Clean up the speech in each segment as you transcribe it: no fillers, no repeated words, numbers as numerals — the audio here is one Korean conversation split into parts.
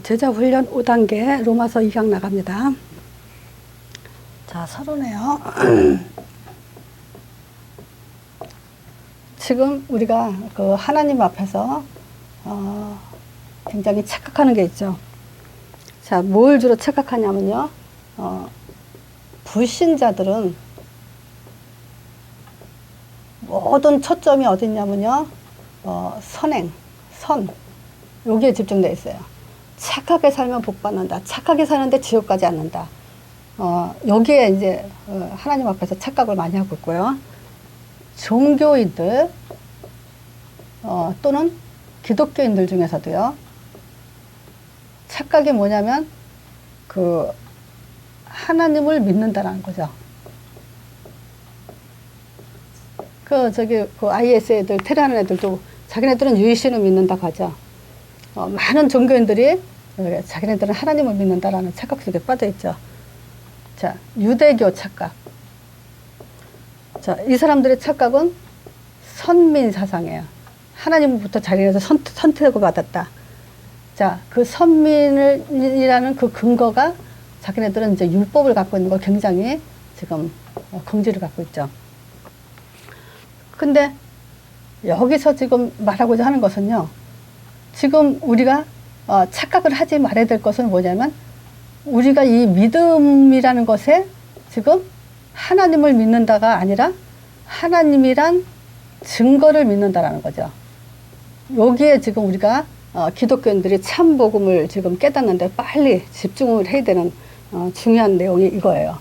제자 훈련 5단계 로마서 2강 나갑니다. 자, 서론에요. 지금 우리가 그 하나님 앞에서 굉장히 착각하는 게 있죠. 자, 뭘 주로 착각하냐면요. 불신자들은 모든 초점이 어디 있냐면요. 선행, 선. 여기에 집중되어 있어요. 착하게 살면 복 받는다. 착하게 사는데 지옥 가지 않는다. 여기에 이제 하나님 앞에서 착각을 많이 하고 있고요. 종교인들 또는 기독교인들 중에서도요. 착각이 뭐냐면 그 하나님을 믿는다라는 거죠. 그 IS 애들, 테러하는 애들도 자기네들은 유일신을 믿는다고 하죠. 많은 종교인들이 자기네들은 하나님을 믿는다라는 착각 속에 빠져 있죠. 자, 유대교 착각. 자, 이 사람들의 착각은 선민 사상이에요. 하나님부터 자기네들 선택을 받았다. 자, 그 선민이라는 그 근거가 자기네들은 이제 율법을 갖고 있는 걸 굉장히 지금 긍지를 갖고 있죠. 근데 여기서 지금 말하고자 하는 것은요. 지금 우리가 착각을 하지 말아야 될 것은 뭐냐면 우리가 이 믿음이라는 것에 지금 하나님을 믿는다가 아니라 하나님이란 증거를 믿는다라는 거죠. 여기에 지금 우리가 기독교인들이 참 복음을 지금 깨닫는데 빨리 집중을 해야 되는 중요한 내용이 이거예요.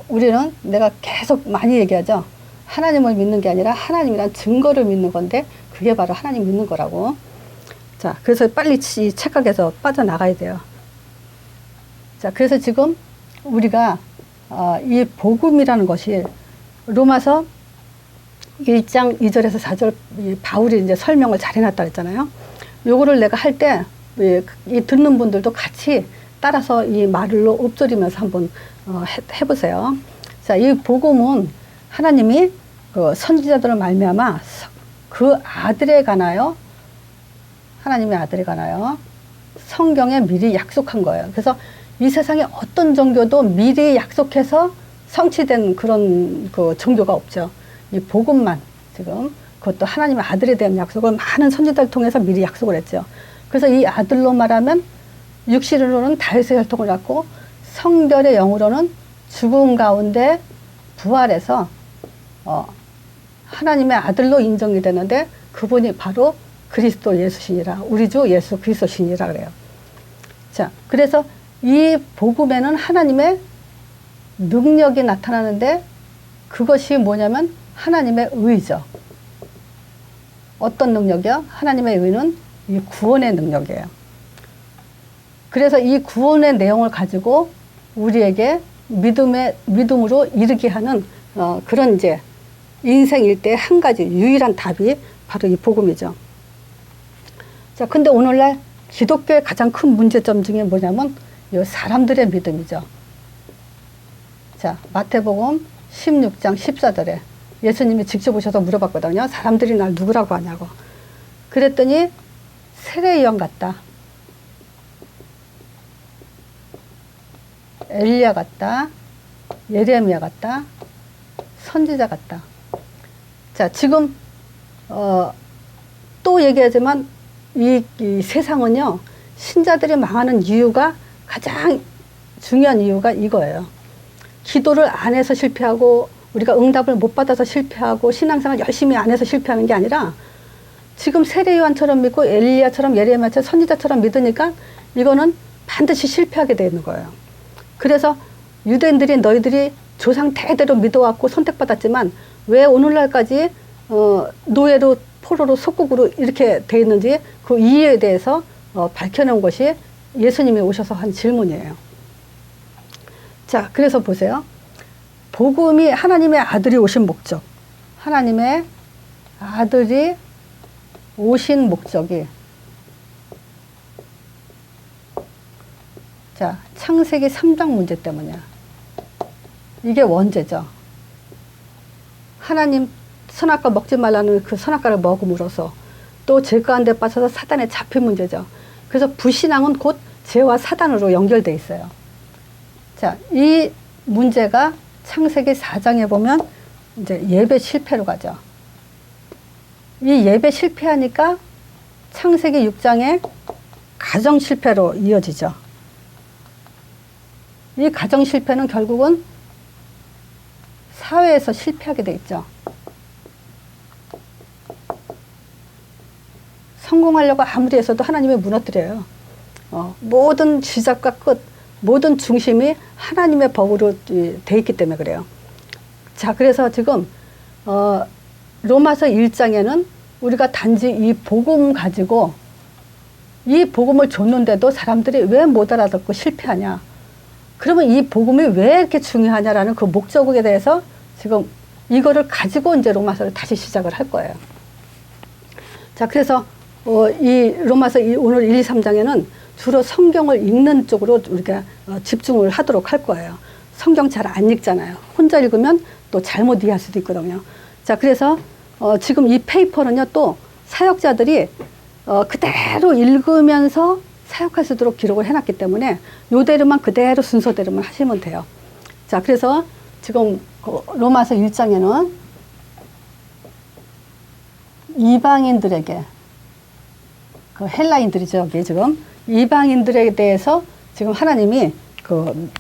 우리는 내가 계속 많이 얘기하죠. 하나님을 믿는 게 아니라 하나님이란 증거를 믿는 건데 그게 바로 하나님 믿는 거라고. 자, 그래서 빨리 이 착각에서 빠져나가야 돼요. 자, 그래서 지금 우리가 이 복음이라는 것이 로마서 1장 2절에서 4절 바울이 이제 설명을 잘 해놨다 그랬잖아요. 요거를 내가 할 때 이 듣는 분들도 같이 따라서 이 말로 읊조리면서 한번 해보세요. 자, 이 복음은 하나님이 그 선지자들을 말미암아 그 아들에 관하여 하나님의 아들에 관하여 성경에 미리 약속한 거예요. 그래서 이 세상에 어떤 종교도 미리 약속해서 성취된 그런 그 종교가 없죠. 이 복음만 지금 그것도 하나님의 아들에 대한 약속을 많은 선지자를 통해서 미리 약속을 했죠. 그래서 이 아들로 말하면 육신으로는 다윗의 혈통을 갖고 성결의 영으로는 죽음 가운데 부활해서 하나님의 아들로 인정이 되는데 그분이 바로 그리스도 예수시니라. 우리 주 예수 그리스도시니라 그래요. 자, 그래서 이 복음에는 하나님의 능력이 나타나는데 그것이 뭐냐면 하나님의 의죠. 어떤 능력이요? 하나님의 의는 이 구원의 능력이에요. 그래서 이 구원의 내용을 가지고 우리에게 믿음으로 이르게 하는 그런 이제 인생 일대의 한 가지 유일한 답이 바로 이 복음이죠. 자, 근데 오늘날 기독교의 가장 큰 문제점 중에 뭐냐면 이 사람들의 믿음이죠. 자, 마태복음 16장 14절에 예수님이 직접 오셔서 물어봤거든요. 사람들이 날 누구라고 하냐고. 그랬더니 세례요한 같다. 엘리야 같다. 예레미야 같다. 선지자 같다. 자, 지금 또 얘기하지만 이 세상은요. 신자들이 망하는 이유가 가장 중요한 이유가 이거예요. 기도를 안 해서 실패하고 우리가 응답을 못 받아서 실패하고 신앙생활 열심히 안 해서 실패하는 게 아니라 지금 세례요한처럼 믿고 엘리야처럼 예레미야처럼 선지자처럼 믿으니까 이거는 반드시 실패하게 되는 거예요. 그래서 유대인들이 너희들이 조상 대대로 믿어왔고 선택받았지만 왜 오늘날까지 노예로 포로로 속국으로 이렇게 돼 있는지 그 이유에 대해서 밝혀놓은 것이 예수님이 오셔서 한 질문이에요. 자, 그래서 보세요. 복음이 하나님의 아들이 오신 목적. 하나님의 아들이 오신 목적이 자, 창세기 3장 문제 때문이야. 이게 원죄죠. 하나님 선악과 먹지 말라는 그 선악과를 먹음으로써 또 죄 가운데 빠져서 사단에 잡힌 문제죠. 그래서 불신앙은 곧 죄와 사단으로 연결돼 있어요. 자, 이 문제가 창세기 4장에 보면 이제 예배 실패로 가죠. 이 예배 실패하니까 창세기 6장에 가정 실패로 이어지죠. 이 가정 실패는 결국은 사회에서 실패하게 돼 있죠. 성공하려고 아무리 해서도 하나님이 무너뜨려요. 모든 시작과 끝, 모든 중심이 하나님의 법으로 돼 있기 때문에 그래요. 자, 그래서 지금 로마서 1장에는 우리가 단지 이 복음 가지고 이 복음을 줬는데도 사람들이 왜 못 알아듣고 실패하냐. 그러면 이 복음이 왜 이렇게 중요하냐라는 그 목적에 대해서 지금 이거를 가지고 이제 로마서를 다시 시작을 할 거예요. 자, 그래서 이 로마서 오늘 1, 2, 3장에는 주로 성경을 읽는 쪽으로 우리가 집중을 하도록 할 거예요. 성경 잘 안 읽잖아요. 혼자 읽으면 또 잘못 이해할 수도 있거든요. 자, 그래서 지금 이 페이퍼는요, 또 사역자들이 그대로 읽으면서 사역할 수 있도록 기록을 해놨기 때문에 요대로만 그대로 순서대로만 하시면 돼요. 자, 그래서 지금 로마서 1장에는 이방인들에게, 그 헬라인들이죠, 여기 지금 이방인들에 대해서 지금 하나님이 그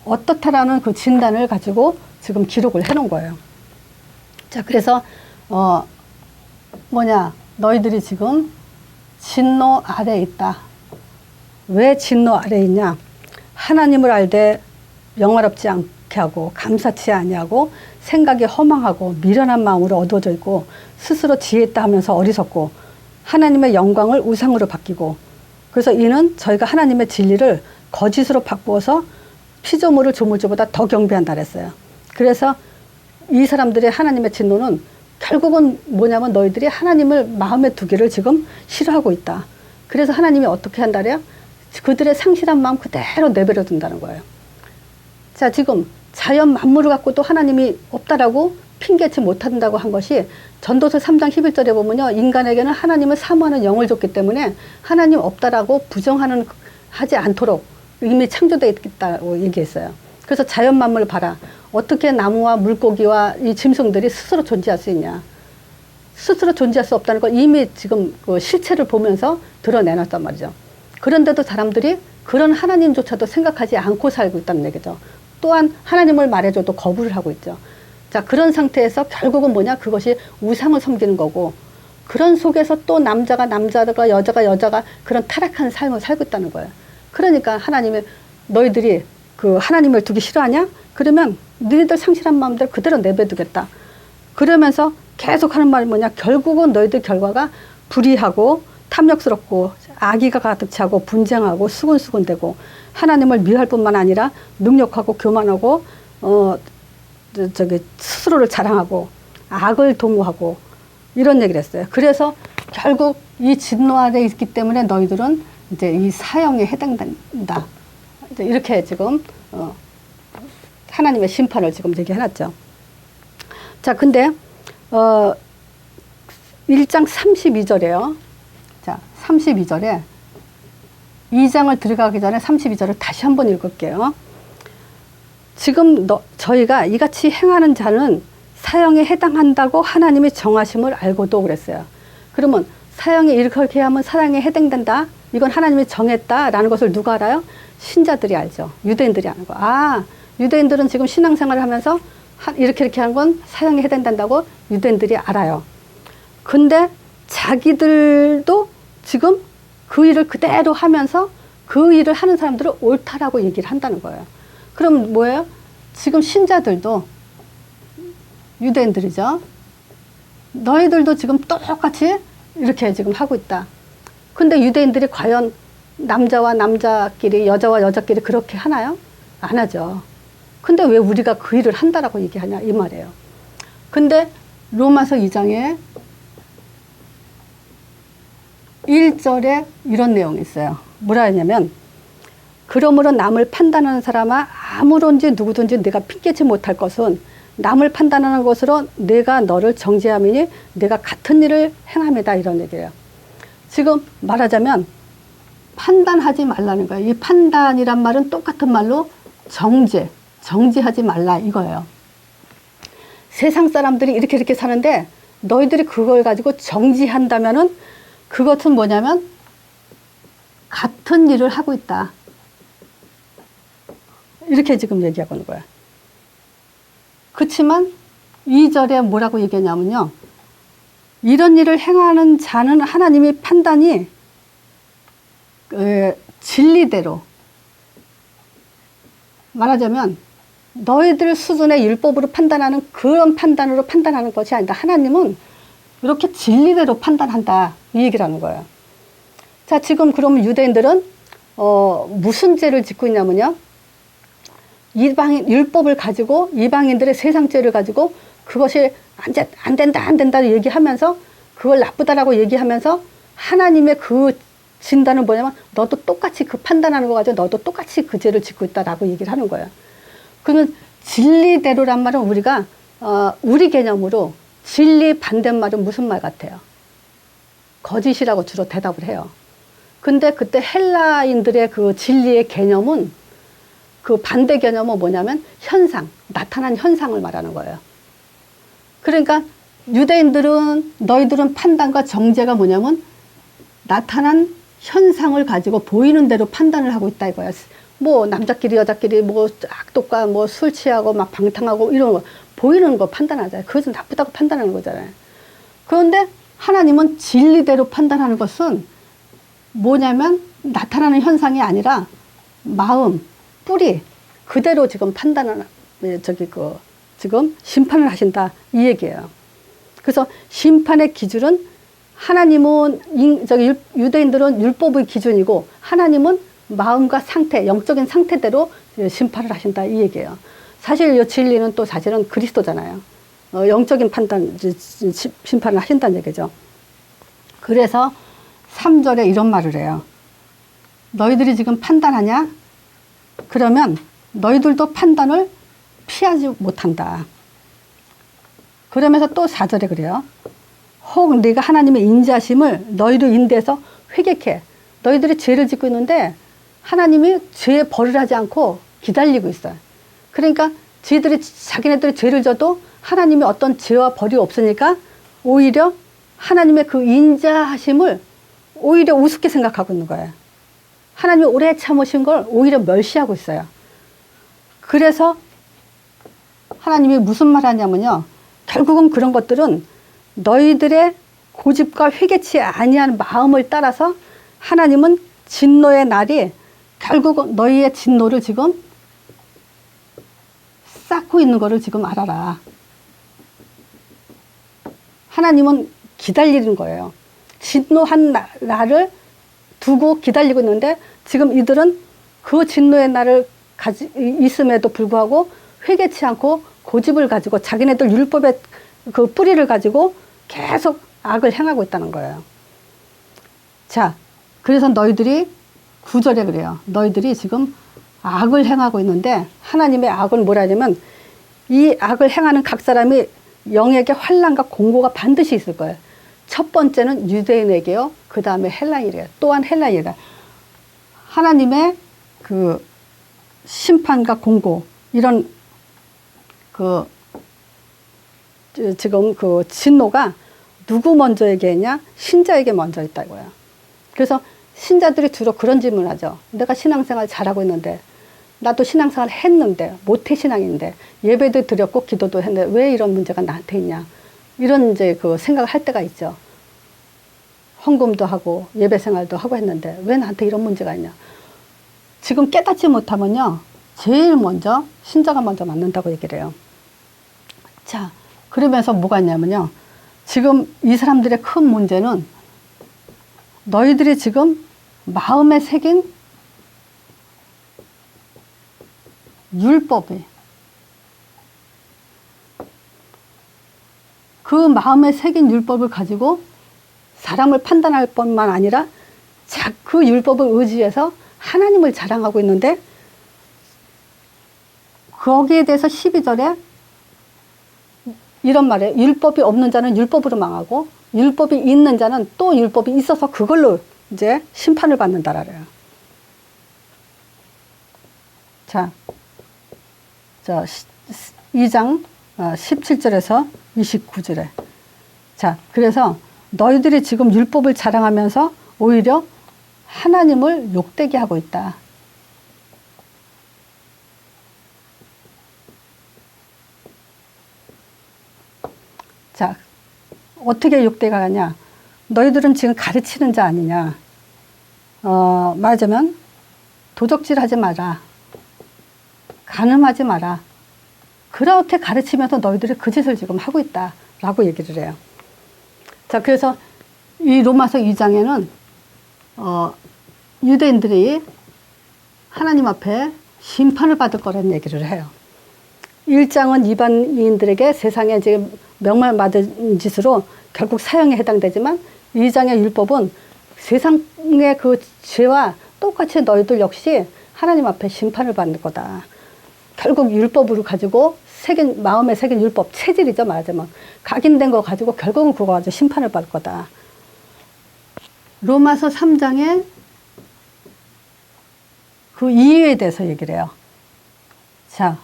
어떻다라는 그 진단을 가지고 지금 기록을 해놓은 거예요. 자, 그래서 너희들이 지금 진노 아래에 있다. 왜 진노 아래에 있냐? 하나님을 알되 영화롭지 않게 하고 감사치 아니하고 생각이 허망하고 미련한 마음으로 어두워져 있고 스스로 지혜 있다 하면서 어리석고 하나님의 영광을 우상으로 바뀌고, 그래서 이는 저희가 하나님의 진리를 거짓으로 바꾸어서 피조물을 조물주보다 더 경배한다 그랬어요. 그래서 이 사람들의 하나님의 진노는 결국은 뭐냐면 너희들이 하나님을 마음에 두기를 지금 싫어하고 있다. 그래서 하나님이 어떻게 한다래요? 그들의 상실한 마음 그대로 내버려 둔다는 거예요. 자, 지금 자연 만물을 갖고도 하나님이 없다라고 핑계치 못한다고 한 것이 전도서 3장 11절에 보면요, 인간에게는 하나님을 사모하는 영을 줬기 때문에 하나님 없다라고 하지 않도록 이미 창조되어 있다고 얘기했어요. 그래서 자연 만물을 봐라. 어떻게 나무와 물고기와 이 짐승들이 스스로 존재할 수 있냐. 스스로 존재할 수 없다는 걸 이미 지금 그 실체를 보면서 드러내놨단 말이죠. 그런데도 사람들이 그런 하나님조차도 생각하지 않고 살고 있다는 얘기죠. 또한 하나님을 말해줘도 거부를 하고 있죠. 자, 그런 상태에서 결국은 뭐냐? 그것이 우상을 섬기는 거고, 그런 속에서 또 남자가 여자가 그런 타락한 삶을 살고 있다는 거예요. 그러니까 하나님이 너희들이 그 하나님을 두기 싫어하냐? 그러면 너희들 상실한 마음대로 그대로 내버려두겠다. 그러면서 계속 하는 말이 뭐냐? 결국은 너희들 결과가 불의하고 탐욕스럽고 악의가 가득 차고 분쟁하고 수군수군되고 하나님을 미워할 뿐만 아니라 능욕하고 교만하고 스스로를 자랑하고 악을 도모하고 이런 얘기를 했어요. 그래서 결국 이 진노 아래 있기 때문에 너희들은 이제 이 사형에 해당된다. 이렇게 지금 하나님의 심판을 지금 얘기해놨죠. 자, 근데 1장 32절에요. 자, 32절에 2장을 들어가기 전에 32절을 다시 한번 읽을게요. 지금 저희가 이같이 행하는 자는 사형에 해당한다고 하나님이 정하심을 알고도 그랬어요. 그러면 사형에 이렇게 하면 사형에 해당된다. 이건 하나님이 정했다라는 것을 누가 알아요? 신자들이 알죠. 유대인들이 아는 거. 아, 유대인들은 지금 신앙생활을 하면서 이렇게 하는 건 사형에 해당된다고 유대인들이 알아요. 근데 자기들도 지금 그 일을 그대로 하면서 그 일을 하는 사람들은 옳다라고 얘기를 한다는 거예요. 그럼 뭐예요? 지금 신자들도 유대인들이죠. 너희들도 지금 똑같이 이렇게 지금 하고 있다. 근데 유대인들이 과연 남자와 남자끼리, 여자와 여자끼리 그렇게 하나요? 안 하죠. 근데 왜 우리가 그 일을 한다라고 얘기하냐 이 말이에요. 근데 로마서 2장에 1절에 이런 내용이 있어요. 뭐라 했냐면, 그러므로 남을 판단하는 사람아 아무런지 누구든지 내가 핑계치 못할 것은 남을 판단하는 것으로 내가 너를 정죄함이니 내가 같은 일을 행함이다, 이런 얘기예요. 지금 말하자면 판단하지 말라는 거예요. 이 판단이란 말은 똑같은 말로 정죄하지 말라 이거예요. 세상 사람들이 이렇게 사는데 너희들이 그걸 가지고 정지한다면은 그것은 뭐냐면 같은 일을 하고 있다. 이렇게 지금 얘기하고 있는 거야. 그렇지만 2절에 뭐라고 얘기하냐면요. 이런 일을 행하는 자는 하나님의 판단이 진리대로, 말하자면 너희들 수준의 율법으로 판단하는 그런 판단으로 판단하는 것이 아니다. 하나님은 이렇게 진리대로 판단한다. 이 얘기를 하는 거예요. 자, 지금 그러면 유대인들은 무슨 죄를 짓고 있냐면요. 이방인 율법을 가지고 이방인들의 세상 죄를 가지고 그것이 안 된다 얘기하면서 그걸 나쁘다라고 얘기하면서 하나님의 그 진단은 뭐냐면 너도 똑같이 그 판단하는 거 가지고 너도 똑같이 그 죄를 짓고 있다라고 얘기를 하는 거예요. 그러면 진리대로란 말은 우리가 우리 개념으로 진리 반대말은 무슨 말 같아요? 거짓이라고 주로 대답을 해요. 근데 그때 헬라인들의 그 진리의 개념은 그 반대 개념은 뭐냐면 현상, 나타난 현상을 말하는 거예요. 그러니까 유대인들은 너희들은 판단과 정죄가 뭐냐면 나타난 현상을 가지고 보이는 대로 판단을 하고 있다 이거야. 뭐 남자끼리 여자끼리 뭐 악독과 뭐 술 취하고 막 방탕하고 이런 거 보이는 거 판단하잖아요. 그것은 나쁘다고 판단하는 거잖아요. 그런데 하나님은 진리대로 판단하는 것은 뭐냐면 나타나는 현상이 아니라 마음, 뿌리 그대로 지금 판단하는 지금 심판을 하신다 이 얘기예요. 그래서 심판의 기준은 하나님은 유대인들은 율법의 기준이고 하나님은 마음과 상태, 영적인 상태대로 심판을 하신다 이 얘기예요. 사실 이 진리는 또 사실은 그리스도잖아요. 영적인 판단, 심판을 하신다는 얘기죠. 그래서 3절에 이런 말을 해요. 너희들이 지금 판단하냐? 그러면 너희들도 판단을 피하지 못한다. 그러면서 또 4절에 그래요. 혹 네가 하나님의 인자심을 너희로 인대해서 회개해. 너희들이 죄를 짓고 있는데 하나님이 죄에 벌을 하지 않고 기다리고 있어요. 그러니까 자기네들이 죄를 져도 하나님이 어떤 죄와 벌이 없으니까 오히려 하나님의 그 인자하심을 오히려 우습게 생각하고 있는 거예요. 하나님이 오래 참으신 걸 오히려 멸시하고 있어요. 그래서 하나님이 무슨 말 하냐면요. 결국은 그런 것들은 너희들의 고집과 회개치 아니한 마음을 따라서 하나님은 진노의 날이 결국 너희의 진노를 지금 쌓고 있는 거를 지금 알아라. 하나님은 기다리는 거예요. 진노한 날을 두고 기다리고 있는데 지금 이들은 그 진노의 날을 있음에도 불구하고 회개치 않고 고집을 가지고 자기네들 율법의 그 뿌리를 가지고 계속 악을 행하고 있다는 거예요. 자, 그래서 너희들이 9절에 그래요. 너희들이 지금 악을 행하고 있는데 하나님의 악은 뭐라 하냐면 이 악을 행하는 각 사람이 영에게 환난과 공고가 반드시 있을 거예요. 첫 번째는 유대인에게요. 그 다음에 헬라인에게 또한 헬라인이다. 하나님의 그 심판과 공고 이런 그 지금 그 진노가 누구 먼저에게 있냐? 신자에게 먼저 있다고요. 그래서 신자들이 주로 그런 질문을 하죠. 내가 신앙생활 잘하고 있는데 나도 신앙생활 했는데 모태신앙인데 예배도 드렸고 기도도 했는데 왜 이런 문제가 나한테 있냐? 이런 이제 그 생각을 할 때가 있죠. 헌금도 하고 예배생활도 하고 했는데 왜 나한테 이런 문제가 있냐? 지금 깨닫지 못하면요. 제일 먼저 신자가 먼저 맞는다고 얘기를 해요. 자, 그러면서 뭐가 있냐면요. 지금 이 사람들의 큰 문제는 너희들이 지금 마음에 새긴 율법이 그 마음에 새긴 율법을 가지고 사람을 판단할 뿐만 아니라 그 율법을 의지해서 하나님을 자랑하고 있는데 거기에 대해서 12절에 이런 말이에요. 율법이 없는 자는 율법으로 망하고 율법이 있는 자는 또 율법이 있어서 그걸로 이제 심판을 받는다라 그래요. 자, 2장 17절에서 29절에. 자, 그래서 너희들이 지금 율법을 자랑하면서 오히려 하나님을 욕되게 하고 있다. 자, 어떻게 욕되게 하냐? 너희들은 지금 가르치는 자 아니냐? 말하자면 도적질 하지 마라. 간음하지 마라. 그렇게 가르치면서 너희들이 그 짓을 지금 하고 있다라고 얘기를 해요. 자, 그래서 이 로마서 2장에는 유대인들이 하나님 앞에 심판을 받을 거라는 얘기를 해요. 1장은 이방인들에게 세상에 지금 명망받은 짓으로 결국 사형에 해당되지만 2장의 율법은 세상의 그 죄와 똑같이 너희들 역시 하나님 앞에 심판을 받는 거다. 결국 율법으로 가지고 마음에 새긴 율법, 체질이죠, 말하자면. 각인된 거 가지고 결국은 그거 가지고 심판을 받을 거다. 로마서 3장에 그 이유에 대해서 얘기를 해요. 자,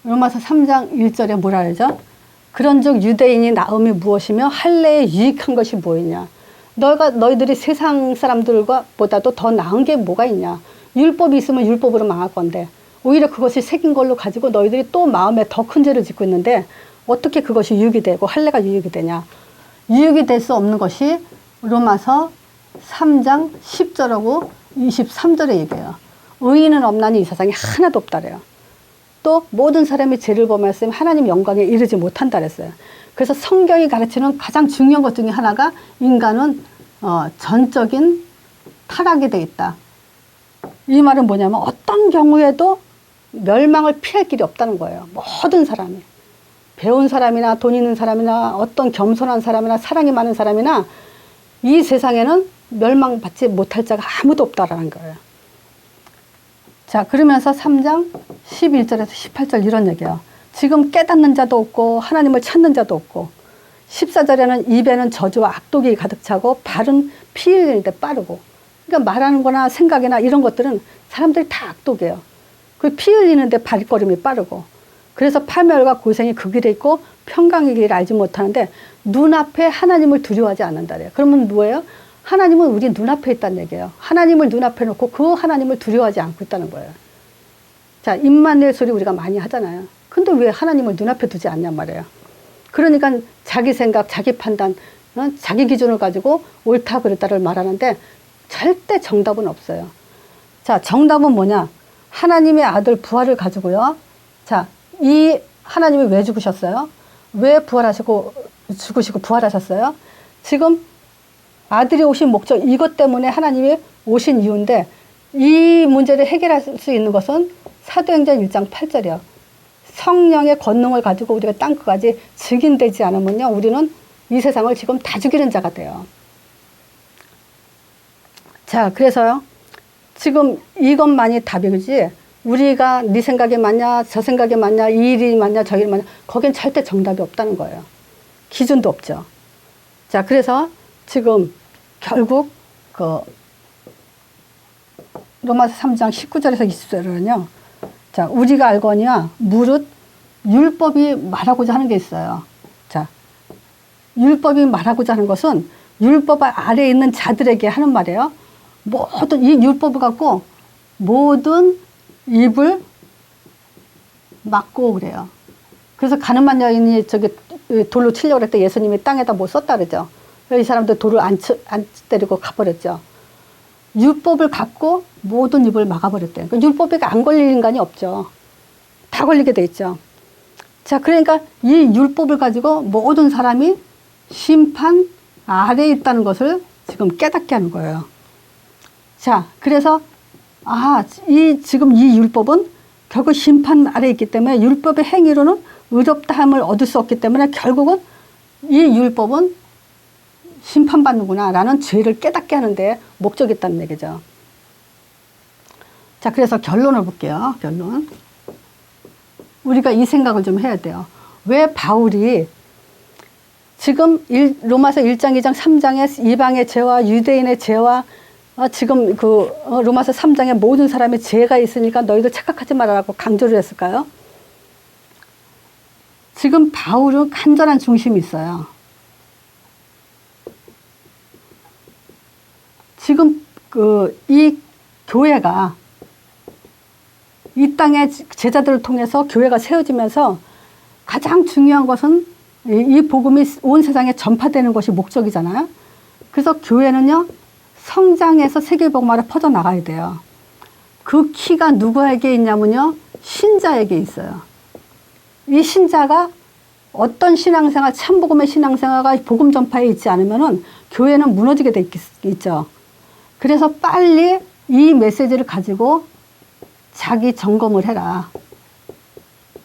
로마서 3장 1절에 뭐라 그러죠? 그런즉 유대인이 나음이 무엇이며 할례에 유익한 것이 뭐이냐? 너희들이 세상 사람들과 보다도 더 나은 게 뭐가 있냐? 율법이 있으면 율법으로 망할 건데 오히려 그것이 새긴 걸로 가지고 너희들이 또 마음에 더 큰 죄를 짓고 있는데 어떻게 그것이 유익이 되고 할례가 유익이 되냐? 유익이 될 수 없는 것이 로마서 3장 10절하고 23절에 얘기해요. 의인은 없나니 이 세상에 하나도 없다래요. 또 모든 사람이 죄를 범하였으면 하나님 영광에 이르지 못한다 그랬어요. 그래서 성경이 가르치는 가장 중요한 것 중에 하나가 인간은 전적인 타락이 되어 있다. 이 말은 뭐냐면 어떤 경우에도 멸망을 피할 길이 없다는 거예요. 모든 사람이. 배운 사람이나 돈 있는 사람이나 어떤 겸손한 사람이나 사랑이 많은 사람이나 이 세상에는 멸망받지 못할 자가 아무도 없다라는 거예요. 자, 그러면서 3장 11절에서 18절 이런 얘기예요. 지금 깨닫는 자도 없고 하나님을 찾는 자도 없고 14절에는 입에는 저주와 악독이 가득 차고 발은 피 흘리는 데 빠르고 그러니까 말하는 거나 생각이나 이런 것들은 사람들이 다 악독이에요. 그 피 흘리는 데 발걸음이 빠르고 그래서 파멸과 고생이 그 길에 있고 평강의 길을 알지 못하는데 눈앞에 하나님을 두려워하지 않는다래요. 그러면 뭐예요? 하나님은 우리 눈앞에 있다는 얘기예요. 하나님을 눈앞에 놓고 그 하나님을 두려워하지 않고 있다는 거예요. 자, 입만 낼 소리 우리가 많이 하잖아요. 근데 왜 하나님을 눈앞에 두지 않냔 말이에요. 그러니까 자기 생각, 자기 판단, 자기 기준을 가지고 옳다 그랬다를 말하는데 절대 정답은 없어요. 자, 정답은 뭐냐? 하나님의 아들 부활을 가지고요. 자, 이 하나님이 왜 죽으셨어요? 왜 부활하시고 죽으시고 부활하셨어요? 지금 아들이 오신 목적, 이것 때문에 하나님이 오신 이유인데 이 문제를 해결할 수 있는 것은 사도행전 1장 8절이요. 성령의 권능을 가지고 우리가 땅끝까지 증인되지 않으면요. 우리는 이 세상을 지금 다 죽이는 자가 돼요. 자, 그래서요. 지금 이것만이 답이지 우리가 네 생각이 맞냐, 저 생각이 맞냐, 이 일이 맞냐, 저 일이 맞냐, 거긴 절대 정답이 없다는 거예요. 기준도 없죠. 자, 그래서 지금 결국 그 로마서 3장 19절에서 20절은요. 자, 우리가 알거니와 무릇 율법이 말하고자 하는 게 있어요. 자, 율법이 말하고자 하는 것은 율법 아래에 있는 자들에게 하는 말이에요. 모든 이 율법을 갖고 모든 입을 막고 그래요. 그래서 가늠한 여인이 저기 돌로 치려고 그랬을 때 예수님이 땅에다 뭐 썼다 그러죠. 이 사람들 돌을 안 때리고 가버렸죠. 율법을 갖고 모든 입을 막아버렸대요. 그러니까 율법에 안 걸릴 인간이 없죠. 다 걸리게 돼 있죠. 자, 그러니까 이 율법을 가지고 모든 사람이 심판 아래에 있다는 것을 지금 깨닫게 하는 거예요. 자, 그래서 지금 이 율법은 결국 심판 아래에 있기 때문에 율법의 행위로는 의롭다함을 얻을 수 없기 때문에 결국은 이 율법은 심판받는구나 라는 죄를 깨닫게 하는데 목적이 있다는 얘기죠. 자, 그래서 결론을 볼게요. 결론. 우리가 이 생각을 좀 해야 돼요. 왜 바울이 지금 로마서 1장, 2장, 3장의 이방의 죄와 유대인의 죄와 지금 로마서 3장에 모든 사람이 죄가 있으니까 너희들 착각하지 말라고 강조를 했을까요? 지금 바울은 간절한 중심이 있어요. 지금 이 교회가 이 땅의 제자들을 통해서 교회가 세워지면서 가장 중요한 것은 이 복음이 온 세상에 전파되는 것이 목적이잖아요. 그래서 교회는요, 성장해서 세계복음화로 퍼져나가야 돼요. 그 키가 누구에게 있냐면요, 신자에게 있어요. 이 신자가 어떤 신앙생활, 참복음의 신앙생활가 복음 전파에 있지 않으면은 교회는 무너지게 돼 있죠. 그래서 빨리 이 메시지를 가지고 자기 점검을 해라.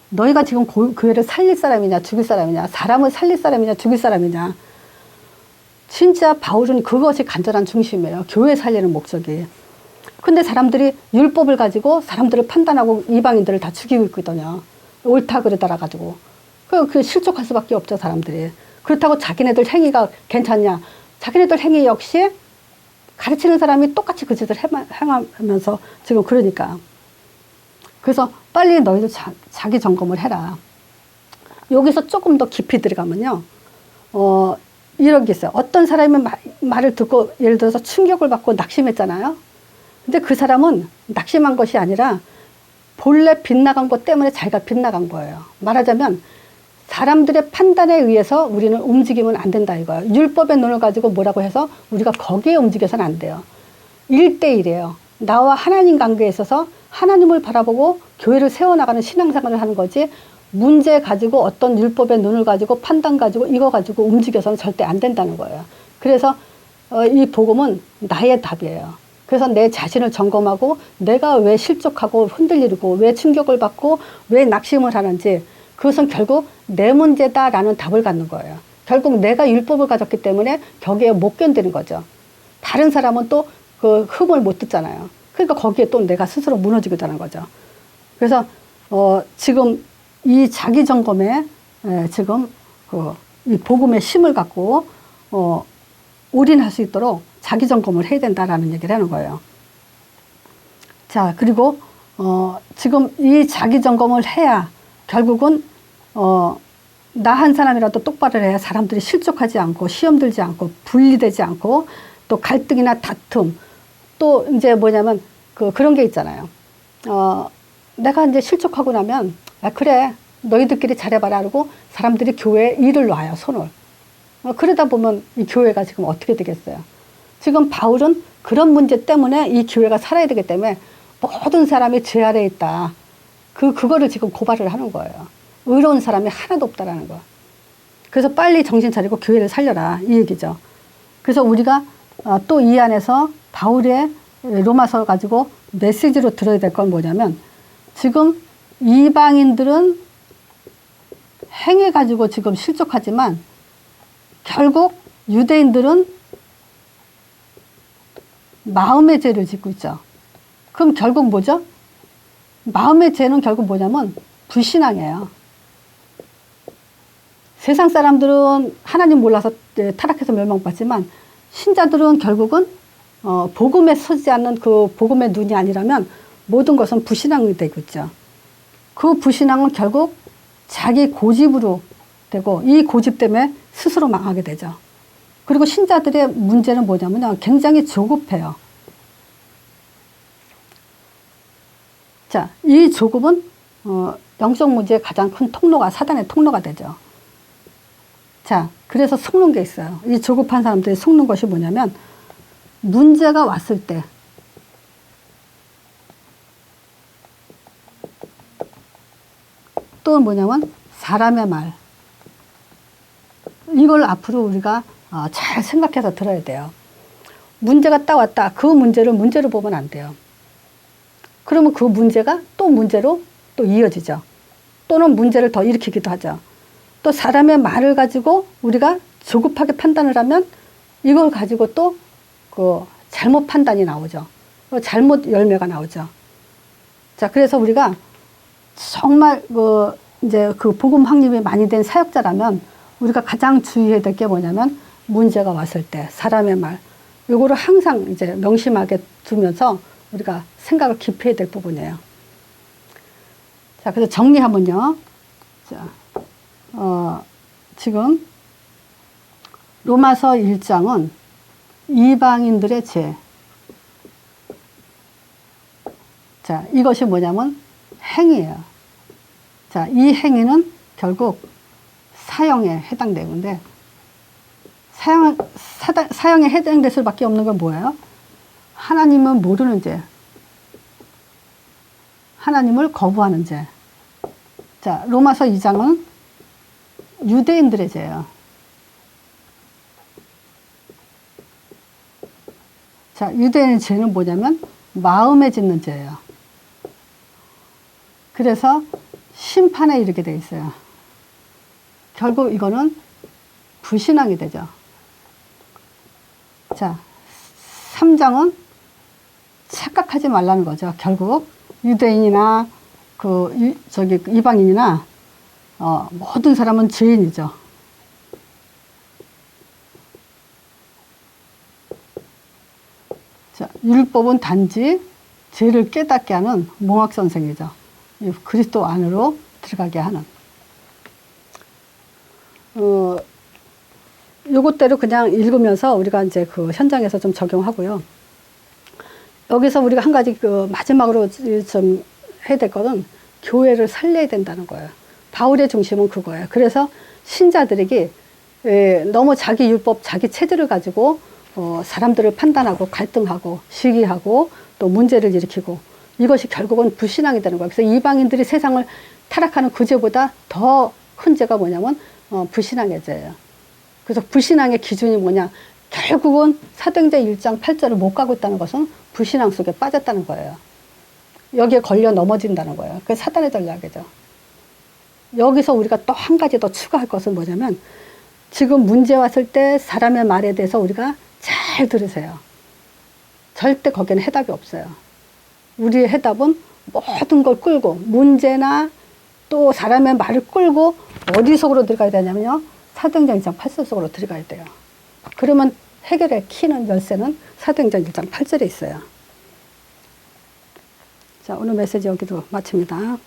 너희가 지금 교회를 살릴 사람이냐 죽일 사람이냐, 사람을 살릴 사람이냐 죽일 사람이냐. 진짜 바울은 그것이 간절한 중심이에요. 교회 살리는 목적이. 근데 사람들이 율법을 가지고 사람들을 판단하고 이방인들을 다 죽이고 있거든요. 옳다 그러더라 가지고. 그 실족할 수밖에 없죠, 사람들이. 그렇다고 자기네들 행위가 괜찮냐. 자기네들 행위 역시 가르치는 사람이 똑같이 그 짓을 행하면서 지금 그러니까. 그래서 빨리 너희들 자기 점검을 해라. 여기서 조금 더 깊이 들어가면요. 이런 게 있어요. 어떤 사람이 말을 듣고 예를 들어서 충격을 받고 낙심했잖아요. 근데 그 사람은 낙심한 것이 아니라 본래 빗나간 것 때문에 자기가 빗나간 거예요. 말하자면 사람들의 판단에 의해서 우리는 움직이면 안 된다 이거예요. 율법의 눈을 가지고 뭐라고 해서 우리가 거기에 움직여서는 안 돼요. 1대1이에요. 나와 하나님 관계에 있어서 하나님을 바라보고 교회를 세워나가는 신앙생활을 하는 거지, 문제 가지고 어떤 율법의 눈을 가지고 판단 가지고 이거 가지고 움직여서는 절대 안 된다는 거예요. 그래서 이 복음은 나의 답이에요. 그래서 내 자신을 점검하고 내가 왜 실족하고 흔들리고 왜 충격을 받고 왜 낙심을 하는지, 그것은 결국 내 문제다라는 답을 갖는 거예요. 결국 내가 율법을 가졌기 때문에 거기에 못 견디는 거죠. 다른 사람은 또 그 흠을 못 듣잖아요. 그러니까 거기에 또 내가 스스로 무너지게 되는 거죠. 그래서 지금 이 자기 점검에 지금 이 복음의 힘을 갖고 올인할 수 있도록 자기 점검을 해야 된다라는 얘기를 하는 거예요. 자, 그리고 지금 이 자기 점검을 해야 결국은 나 한 사람이라도 똑바로 해야 사람들이 실족하지 않고 시험 들지 않고 분리되지 않고 또 갈등이나 다툼, 또 이제 뭐냐면 그런 게 있잖아요. 내가 이제 실족하고 나면 그래 너희들끼리 잘해봐라 하고 사람들이 교회에 일을 놔요, 손을. 그러다 보면 이 교회가 지금 어떻게 되겠어요? 지금 바울은 그런 문제 때문에 이 교회가 살아야 되기 때문에 모든 사람이 죄 아래에 있다. 그거를 지금 고발을 하는 거예요. 의로운 사람이 하나도 없다라는 거. 그래서 빨리 정신 차리고 교회를 살려라 이 얘기죠. 그래서 우리가 또 이 안에서 바울의 로마서 가지고 메시지로 들어야 될 건 뭐냐면, 지금 이방인들은 행위 가지고 지금 실족하지만 결국 유대인들은 마음의 죄를 짓고 있죠. 그럼 결국 뭐죠? 마음의 죄는 결국 뭐냐면 불신앙이에요. 세상 사람들은 하나님 몰라서 타락해서 멸망받지만 신자들은 결국은 복음에 서지 않는 그 복음의 눈이 아니라면 모든 것은 불신앙이 되고 있죠. 그 불신앙은 결국 자기 고집으로 되고 이 고집 때문에 스스로 망하게 되죠. 그리고 신자들의 문제는 뭐냐면요, 굉장히 조급해요. 자, 이 조급은 영적 문제의 가장 큰 통로가, 사단의 통로가 되죠. 자, 그래서 속는 게 있어요. 이 조급한 사람들이 속는 것이 뭐냐면, 문제가 왔을 때 또 뭐냐면 사람의 말, 이걸 앞으로 우리가 잘 생각해서 들어야 돼요. 문제가 딱 왔다. 그 문제를 문제로 보면 안 돼요. 그러면 그 문제가 또 문제로 또 이어지죠. 또는 문제를 더 일으키기도 하죠. 또 사람의 말을 가지고 우리가 조급하게 판단을 하면 이걸 가지고 또 그 잘못 판단이 나오죠. 잘못 열매가 나오죠. 자, 그래서 우리가 정말 이제 그 복음 확립이 많이 된 사역자라면 우리가 가장 주의해야 될 게 뭐냐면, 문제가 왔을 때 사람의 말, 요거를 항상 이제 명심하게 두면서 우리가 생각을 깊이 해야 될 부분이에요. 자, 그래서 정리하면요. 자, 지금 로마서 1장은 이방인들의 죄. 자, 이것이 뭐냐면 행위예요. 자, 이 행위는 결국 사형에 해당되는데, 사형에 해당될 수밖에 없는 건 뭐예요? 하나님은 모르는 죄. 하나님을 거부하는 죄. 자, 로마서 2장은 유대인들의 죄예요. 자, 유대인의 죄는 뭐냐면 마음에 짓는 죄예요. 그래서 심판에 이르게 돼 있어요. 결국 이거는 불신앙이 되죠. 자, 3장은 착각하지 말라는 거죠. 결국 유대인이나 이방인이나 모든 사람은 죄인이죠. 자, 율법은 단지 죄를 깨닫게 하는 몽학선생이죠. 그리스도 안으로 들어가게 하는. 요것대로 그냥 읽으면서 우리가 이제 그 현장에서 좀 적용하고요. 여기서 우리가 한 가지 마지막으로 좀 해야 될 거는 교회를 살려야 된다는 거예요. 바울의 중심은 그거예요. 그래서 신자들에게 너무 자기 율법, 자기 체제를 가지고 사람들을 판단하고 갈등하고 시기하고 또 문제를 일으키고 이것이 결국은 불신앙이 되는 거예요. 그래서 이방인들이 세상을 타락하는 그 죄보다 더 큰 죄가 뭐냐면 불신앙의 죄예요. 그래서 불신앙의 기준이 뭐냐? 결국은 사도행전 1장 8절을 못 가고 있다는 것은 불신앙 속에 빠졌다는 거예요. 여기에 걸려 넘어진다는 거예요. 그게 사단의 전략이죠. 여기서 우리가 또 한 가지 더 추가할 것은 뭐냐면 지금 문제 왔을 때 사람의 말에 대해서 우리가 잘 들으세요. 절대 거기에는 해답이 없어요. 우리의 해답은 모든 걸 끌고 문제나 또 사람의 말을 끌고 어디 속으로 들어가야 되냐면요. 사도행전 1장 8절 속으로 들어가야 돼요. 그러면 해결의 키는 열쇠는 사도행전 1장 8절에 있어요. 자, 오늘 메시지 여기도 마칩니다.